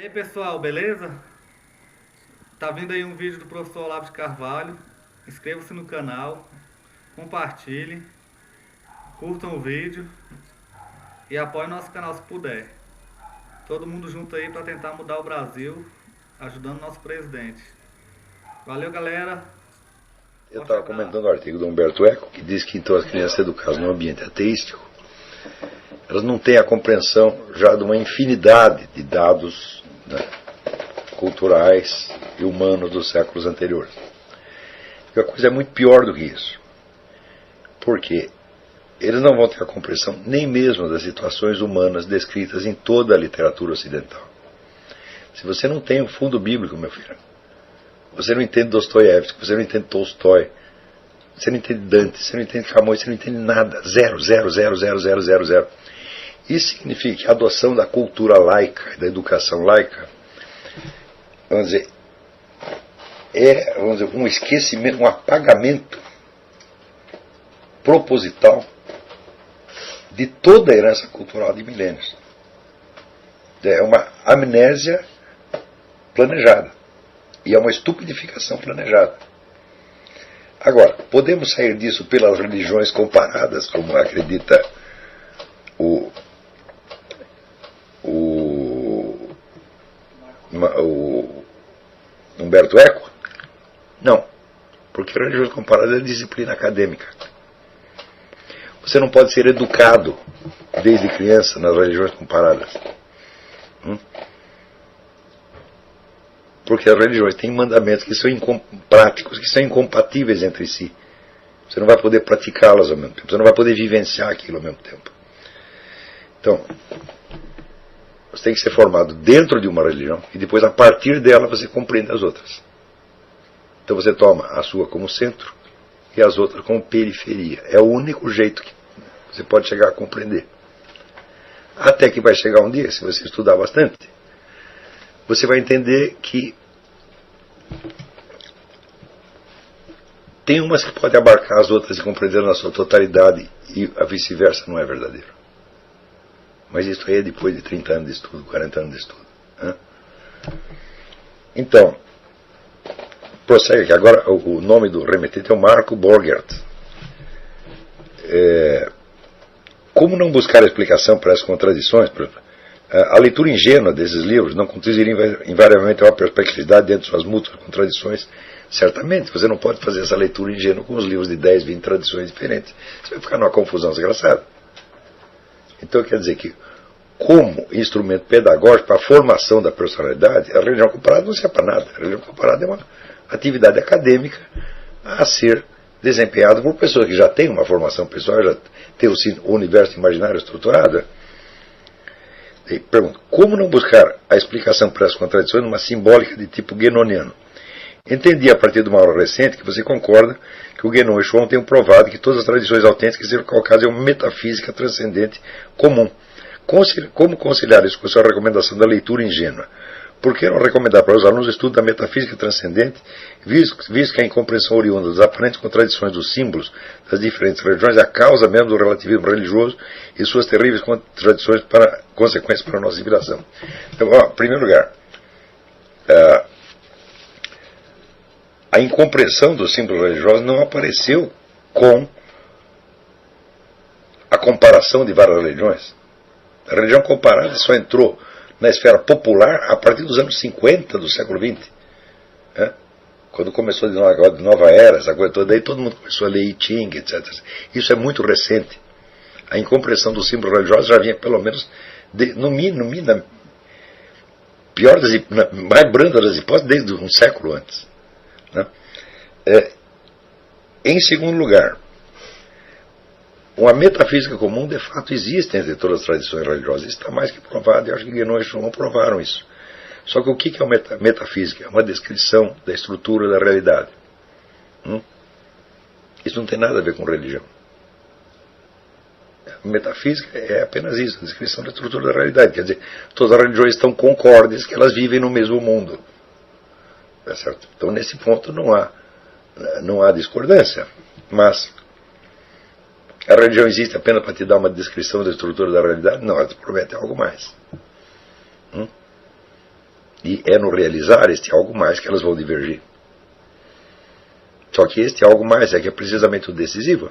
E aí pessoal, beleza? Tá vindo aí um vídeo do professor Olavo de Carvalho. Inscreva-se no canal, compartilhe, curtam o vídeo e apoiem nosso canal se puder. Todo mundo junto aí para tentar mudar o Brasil, ajudando nosso presidente. Valeu, galera. Eu Forte estava abraço. comentando o artigo do Humberto Eco, que diz que então as crianças educadas num ambiente ateístico, elas não têm a compreensão já de uma infinidade de dados, né, culturais e humanos dos séculos anteriores. E a coisa é muito pior do que isso. Porque eles não vão ter a compreensão nem mesmo das situações humanas descritas em toda a literatura ocidental. Se você não tem um fundo bíblico, meu filho, você não entende Dostoiévski, você não entende Tolstói, você não entende Dante, você não entende Camões, você não entende nada. Zero, zero, zero, zero, zero, zero, zero. Isso significa que a adoção da cultura laica, da educação laica, vamos dizer, um esquecimento, um apagamento proposital de toda a herança cultural de milênios. É uma amnésia planejada. E é uma estupidificação planejada. Agora, podemos sair disso pelas religiões comparadas, como acredita o Humberto Eco? Não. Porque a religião comparada é disciplina acadêmica. Você não pode ser educado desde criança nas religiões comparadas. Porque as religiões têm mandamentos que são práticos, que são incompatíveis entre si. Você não vai poder praticá-las ao mesmo tempo. Você não vai poder vivenciar aquilo ao mesmo tempo. Então, você tem que ser formado dentro de uma religião e depois, a partir dela, você compreende as outras. Então você toma a sua como centro e as outras como periferia. É o único jeito que você pode chegar a compreender. Até que vai chegar um dia, se você estudar bastante, você vai entender que tem umas que podem abarcar as outras e compreender na sua totalidade, e a vice-versa não é verdadeiro. Mas isso aí é depois de 30 anos de estudo, 40 anos de estudo. Né? Então, prossegue aqui. Agora o nome do remetente é o Marco Borgert. Como não buscar explicação para as contradições? A leitura ingênua desses livros não conduziria invariavelmente a uma perplexidade dentro de suas múltiplas contradições. Certamente, você não pode fazer essa leitura ingênua com os livros de 10, 20 tradições diferentes. Você vai ficar numa confusão desgraçada. Então quer dizer que, como instrumento pedagógico para a formação da personalidade, a religião comparada não serve para nada. A religião comparada é uma atividade acadêmica a ser desempenhada por pessoas que já têm uma formação pessoal, já têm o universo imaginário estruturado. E pergunto, como não buscar a explicação para as contradições numa simbólica de tipo guénoniano? Entendi a partir de uma aula recente que você concorda que o Guénon e Schwann tenham provado que todas as tradições autênticas sejam colocadas em uma metafísica transcendente comum. Como conciliar isso com a sua recomendação da leitura ingênua? Por que não recomendar para os alunos o estudo da metafísica transcendente, visto que a incompreensão oriunda das aparentes contradições dos símbolos das diferentes religiões é a causa mesmo do relativismo religioso e suas terríveis consequências para a nossa civilização? Então, em primeiro lugar, a incompreensão dos símbolos religiosos não apareceu com a comparação de várias religiões. A religião comparada só entrou na esfera popular a partir dos anos 50 do século XX. Quando começou de nova era, essa coisa toda, daí todo mundo começou a ler I Ching, etc. Isso é muito recente. A incompreensão dos símbolos religiosos já vinha, pelo menos, no mínimo, na mais branda das hipóteses, desde um século antes. Em segundo lugar, uma metafísica comum de fato existe entre todas as tradições religiosas. Isso está mais que provado, e eu acho que Guénon e Schwann provaram isso. Só que o que é uma metafísica? É uma descrição da estrutura da realidade. Isso não tem nada a ver com religião. A metafísica é apenas isso, a descrição da estrutura da realidade. Quer dizer, todas as religiões estão concordes que elas vivem no mesmo mundo. Tá certo? Então, nesse ponto, não há discordância. Mas a religião existe apenas para te dar uma descrição da estrutura da realidade? Não, ela te promete algo mais. E é no realizar este algo mais que elas vão divergir. Só que este algo mais é que é precisamente o decisivo.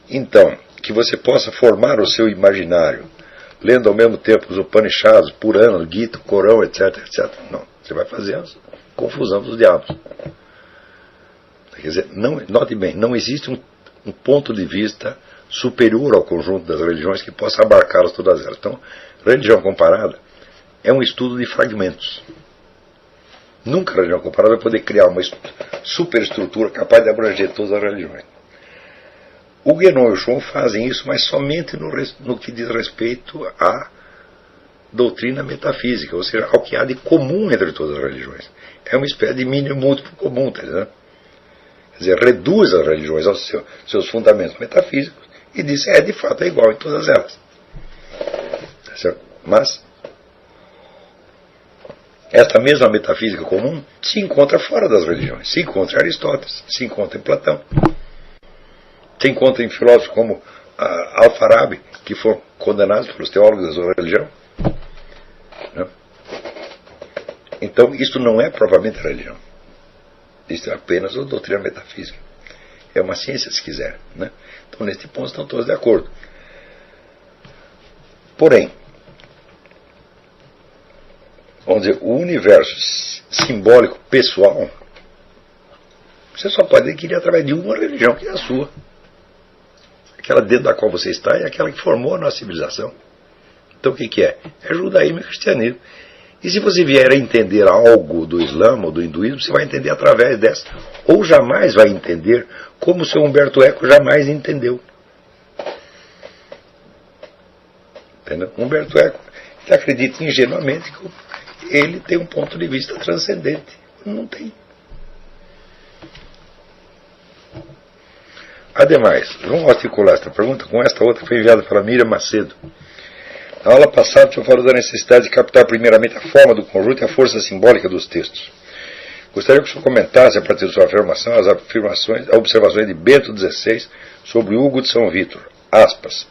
Então, que você possa formar o seu imaginário, lendo ao mesmo tempo os Upanishads, Purana, Gita, Corão, etc, etc. Não, você vai fazer a confusão dos diabos. Quer dizer, note bem, não existe um ponto de vista superior ao conjunto das religiões que possa abarcá-las todas elas. Então, religião comparada é um estudo de fragmentos. Nunca a religião comparada vai poder criar uma superestrutura capaz de abranger todas as religiões. O Guénon e o Shuon fazem isso, mas somente no que diz respeito à doutrina metafísica, ou seja, ao que há de comum entre todas as religiões. É uma espécie de mínimo múltiplo comum, tá entendendo? Quer dizer, reduz as religiões aos seus fundamentos metafísicos e diz de fato é igual em todas elas. Certo? Mas esta mesma metafísica comum se encontra fora das religiões, se encontra em Aristóteles, se encontra em Platão, se encontra em filósofos como Al-Farabi, que foram condenados pelos teólogos da sua religião. Né? Então, isso não é propriamente religião. Isso é apenas uma doutrina metafísica. É uma ciência, se quiser. Né? Então, neste ponto, estão todos de acordo. Porém, vamos dizer, o universo simbólico pessoal, você só pode adquirir através de uma religião, que é a sua. Aquela dentro da qual você está é aquela que formou a nossa civilização. Então o que é? É judaísmo e cristianismo. E se você vier a entender algo do Islã ou do hinduísmo, você vai entender através dessa. Ou jamais vai entender como o seu Humberto Eco jamais entendeu. Entendeu? Humberto Eco, ele acredita ingenuamente que ele tem um ponto de vista transcendente. Não tem. Ademais, vamos articular esta pergunta com esta outra que foi enviada pela Miriam Macedo. Na aula passada, o senhor falou da necessidade de captar primeiramente a forma do conjunto e a força simbólica dos textos. Gostaria que o senhor comentasse, a partir de sua afirmação, as observações de Bento XVI sobre Hugo de São Vítor. Aspas.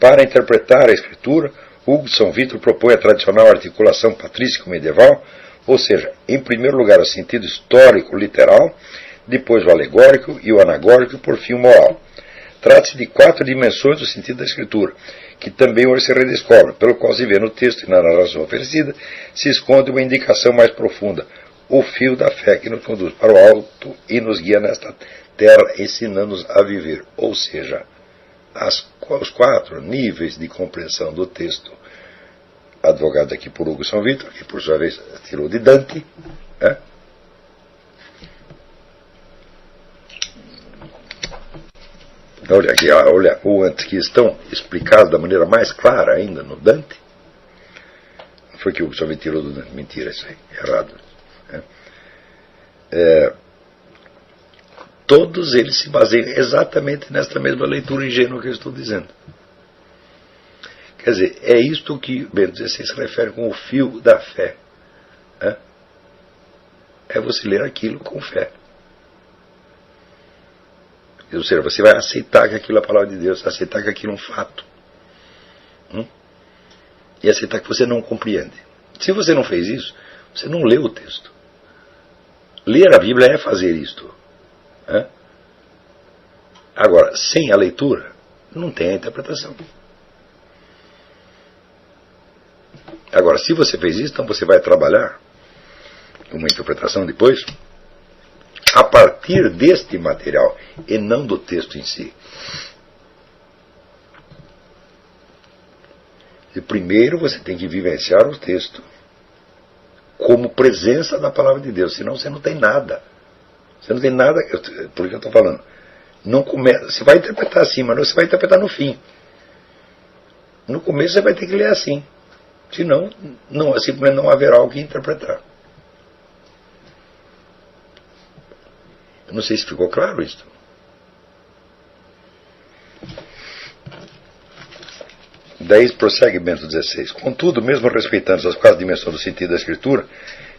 Para interpretar a escritura, Hugo de São Vítor propõe a tradicional articulação patrístico-medieval, ou seja, em primeiro lugar o sentido histórico, literal, depois o alegórico e o anagórico e por fim o moral. Trata-se de 4 dimensões do sentido da escritura, que também hoje se redescobre, pelo qual se vê no texto e na narração oferecida, se esconde uma indicação mais profunda, o fio da fé que nos conduz para o alto e nos guia nesta terra, ensinando-nos a viver. Ou seja, os 4 níveis de compreensão do texto, advogados aqui por Hugo São Vítor, que por sua vez tirou de Dante, né? Olha aqui, olha, que estão explicados da maneira mais clara ainda no Dante. Não foi que o São Vítor tirou do Dante, mentira, isso aí, errado. Todos eles se baseiam exatamente nesta mesma leitura ingênua que eu estou dizendo. Quer dizer, é isto que Bento XVI se refere com o fio da fé. É você ler aquilo com fé. Ou seja, você vai aceitar que aquilo é a palavra de Deus, aceitar que aquilo é um fato. E aceitar que você não compreende. Se você não fez isso, você não leu o texto. Ler a Bíblia é fazer isto. Agora, sem a leitura, não tem a interpretação. Agora, se você fez isso, então você vai trabalhar uma interpretação depois a partir deste material e não do texto em si. E primeiro você tem que vivenciar o texto como presença da palavra de Deus, senão você não tem nada. Você não tem nada, por que eu estou falando? Não começa, você vai interpretar assim, mas você vai interpretar no fim. No começo você vai ter que ler assim. Senão, simplesmente não haverá o que interpretar. Não sei se ficou claro isso. Daí prossegue Bento XVI. Contudo, mesmo respeitando as 4 dimensões do sentido da escritura,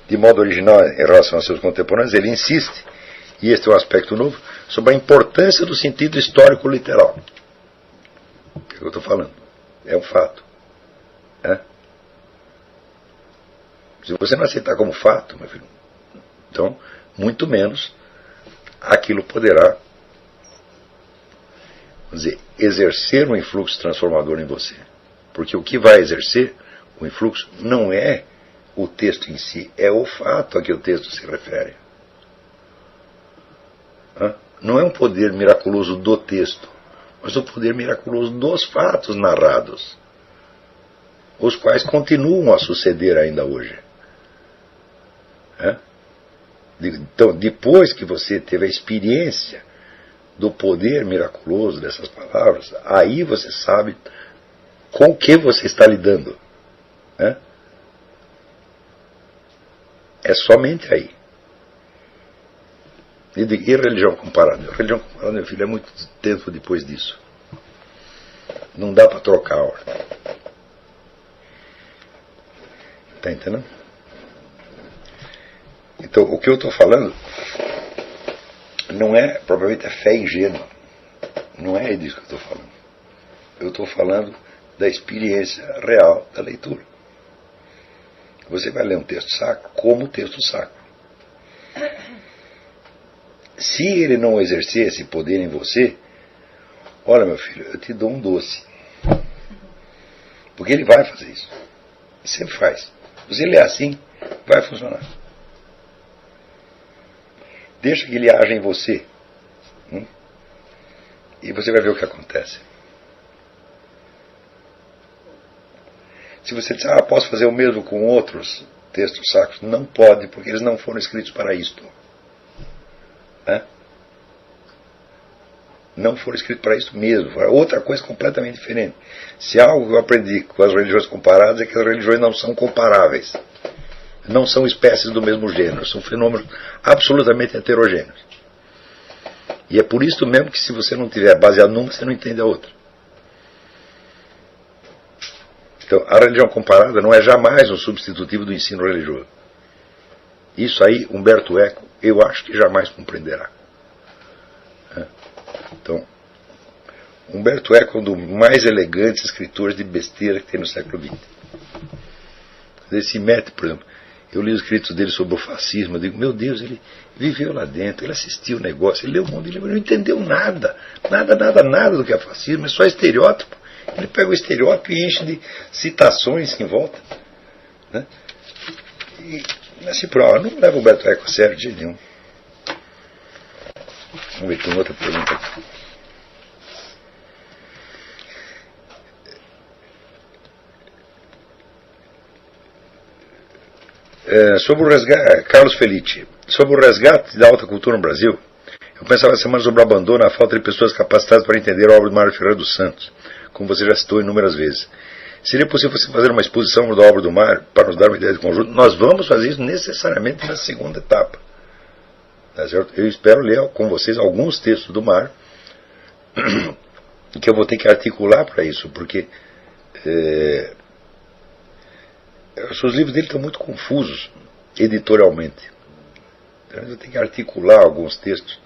de modo original em relação a seus contemporâneos, ele insiste, e este é um aspecto novo, sobre a importância do sentido histórico literal. eu estou falando. É um fato. É? Se você não aceitar como fato, meu filho, então, muito menos, aquilo poderá, vamos dizer, exercer um influxo transformador em você. Porque o que vai exercer o influxo não é o texto em si, é o fato a que o texto se refere. Não é um poder miraculoso do texto, mas o poder miraculoso dos fatos narrados, os quais continuam a suceder ainda hoje. Então, depois que você teve a experiência do poder miraculoso dessas palavras, aí você sabe com o que você está lidando. É somente aí. E religião comparada? Religião comparada, meu filho, é muito tempo depois disso. Não dá para trocar a ordem. Está entendendo? Então, o que eu estou falando não é propriamente a fé ingênua. Não é disso que eu estou falando. Eu estou falando da experiência real da leitura. Você vai ler um texto sacro como texto sacro. Se ele não exercer esse poder em você, olha, meu filho, eu te dou um doce. Porque ele vai fazer isso. Ele sempre faz. Se ele é assim, vai funcionar. Deixa que ele haja em você. E você vai ver o que acontece. Se você disser, posso fazer o mesmo com outros textos sacros, não pode, porque eles não foram escritos para isto. Não foram escritos para isso mesmo. Foi outra coisa completamente diferente. Se algo que eu aprendi com as religiões comparadas é que as religiões não são comparáveis. Não são espécies do mesmo gênero. São fenômenos absolutamente heterogêneos. E é por isso mesmo que se você não tiver baseado numa, você não entende a outra. Então, a religião comparada não é jamais um substitutivo do ensino religioso. Isso aí, Humberto Eco, eu acho que jamais compreenderá. Então, Humberto Eco é um dos mais elegantes escritores de besteira que tem no século XX. Ele se mete, por exemplo, eu li os escritos dele sobre o fascismo, eu digo, meu Deus, ele viveu lá dentro, ele assistiu o negócio, ele leu um monte de livro, ele não entendeu nada do que é fascismo, é só estereótipo. Ele pega o estereótipo e enche de citações em volta. E assim, não leva o Humberto Eco a sério de jeito nenhum. Vamos ver, tem outra pergunta aqui. Sobre o resgate, Carlos Felice, sobre o resgate da alta cultura no Brasil, eu pensava essa semana sobre o abandono e a falta de pessoas capacitadas para entender a obra do Mário Ferreira dos Santos, como você já citou inúmeras vezes. Seria possível você fazer uma exposição da obra do Mário para nos dar uma ideia de conjunto? Nós vamos fazer isso necessariamente na segunda etapa. Tá certo? Eu espero ler com vocês alguns textos do Mário, que eu vou ter que articular para isso, porque os livros dele estão muito confusos editorialmente. Então eu tenho que articular alguns textos,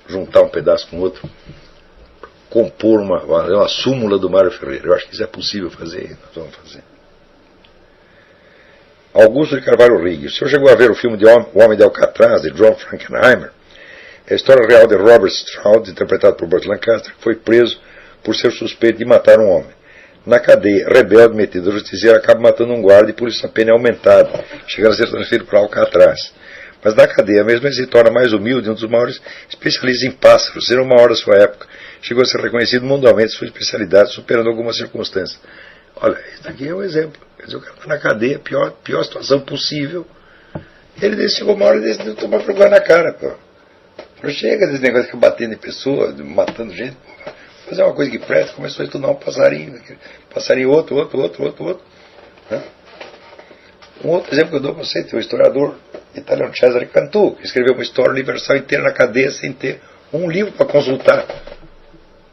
juntar um pedaço com o outro, compor uma súmula do Mário Ferreira. Eu acho que isso é possível fazer, nós vamos fazer. Augusto de Carvalho Rigg. O senhor chegou a ver o filme de O Homem de Alcatraz, de John Frankenheimer? É a história real de Robert Stroud, interpretado por Burt Lancaster, que foi preso por ser suspeito de matar um homem. Na cadeia, rebelde, metido ao justiceiro, acaba matando um guarda e por isso a pena é aumentada, chegando a ser transferido para Alcatraz. Mas na cadeia mesmo ele se torna mais humilde, um dos maiores especialistas em pássaros, sendo o maior da sua época. Chegou a ser reconhecido mundialmente sua especialidade, superando algumas circunstâncias. Olha, esse aqui é um exemplo. Quer dizer, o cara está na cadeia, pior situação possível. Ele chegou uma hora e decidiu tomar vergonha na cara. Pô. Não chega desse negócio de ficar batendo em pessoas, matando gente. Pô. Fazer uma coisa que presta, começou a estudar um passarinho. Passarinho outro. Né? Um outro exemplo que eu dou para você, tem um historiador italiano, Cesare Cantù, que escreveu uma história universal inteira na cadeia sem ter um livro para consultar.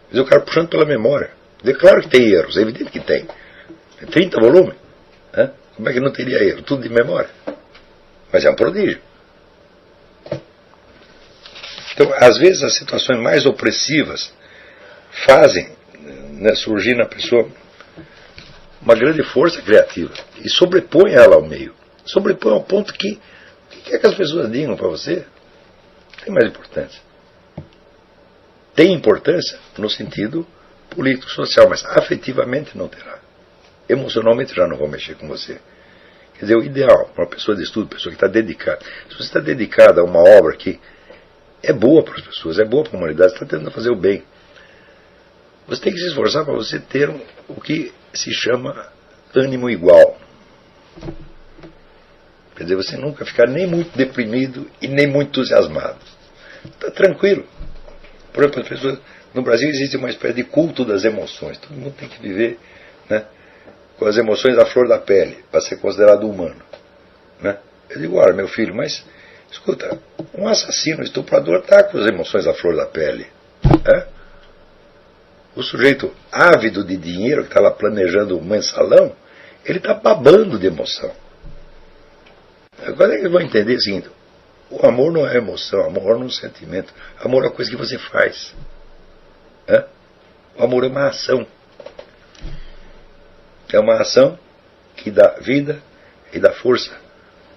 Mas o cara puxando pela memória. Claro que tem erros, é evidente que tem. 30 volumes. Né? Como é que não teria erro? Tudo de memória. Mas é um prodígio. Então, às vezes, as situações mais opressivas fazem, né, surgir na pessoa uma grande força criativa e sobrepõe ela ao meio. Sobrepõe ao ponto que o que é que as pessoas digam para você? Tem mais importância. Tem importância no sentido político, social, mas afetivamente não terá. Emocionalmente já não vou mexer com você. Quer dizer, o ideal para uma pessoa de estudo, pessoa que está dedicada, se você está dedicada a uma obra que é boa para as pessoas, é boa para a humanidade, está tentando fazer o bem, você tem que se esforçar para você ter o que se chama ânimo igual. Quer dizer, você nunca ficar nem muito deprimido e nem muito entusiasmado. Está tranquilo. Por exemplo, as pessoas, no Brasil existe uma espécie de culto das emoções. Todo mundo tem que viver, né, com as emoções à flor da pele, para ser considerado humano. Né? Eu digo, olha, meu filho, mas, escuta, um assassino, estuprador, está com as emoções à flor da pele. Né? O sujeito ávido de dinheiro, que está lá planejando um mensalão, ele está babando de emoção. Agora é que eles vão entender o seguinte: o amor não é emoção, o amor não é um sentimento, o amor é uma coisa que você faz. Né? O amor é uma ação. É uma ação que dá vida e dá força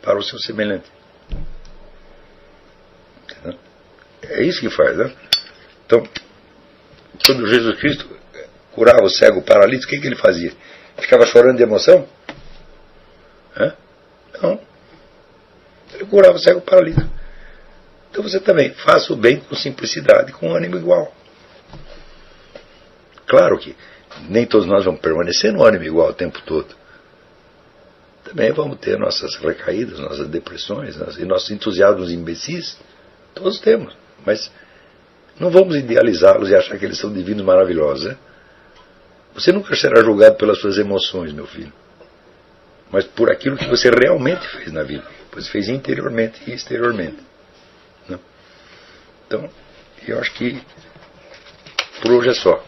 para o seu semelhante. Entendeu? É isso que faz, né? Então, quando Jesus Cristo curava o cego paralítico, o que ele fazia? Ficava chorando de emoção? Hã? Não. Ele curava o cego paralítico. Então você também faça o bem com simplicidade, com ânimo igual. Claro que nem todos nós vamos permanecer no ânimo igual o tempo todo. Também vamos ter nossas recaídas, nossas depressões e nossos entusiasmos imbecis. Todos temos. Mas não vamos idealizá-los e achar que eles são divinos maravilhosos. Né? Você nunca será julgado pelas suas emoções, meu filho. Mas por aquilo que você realmente fez na vida. Você fez interiormente e exteriormente. Né? Então, eu acho que por hoje é só.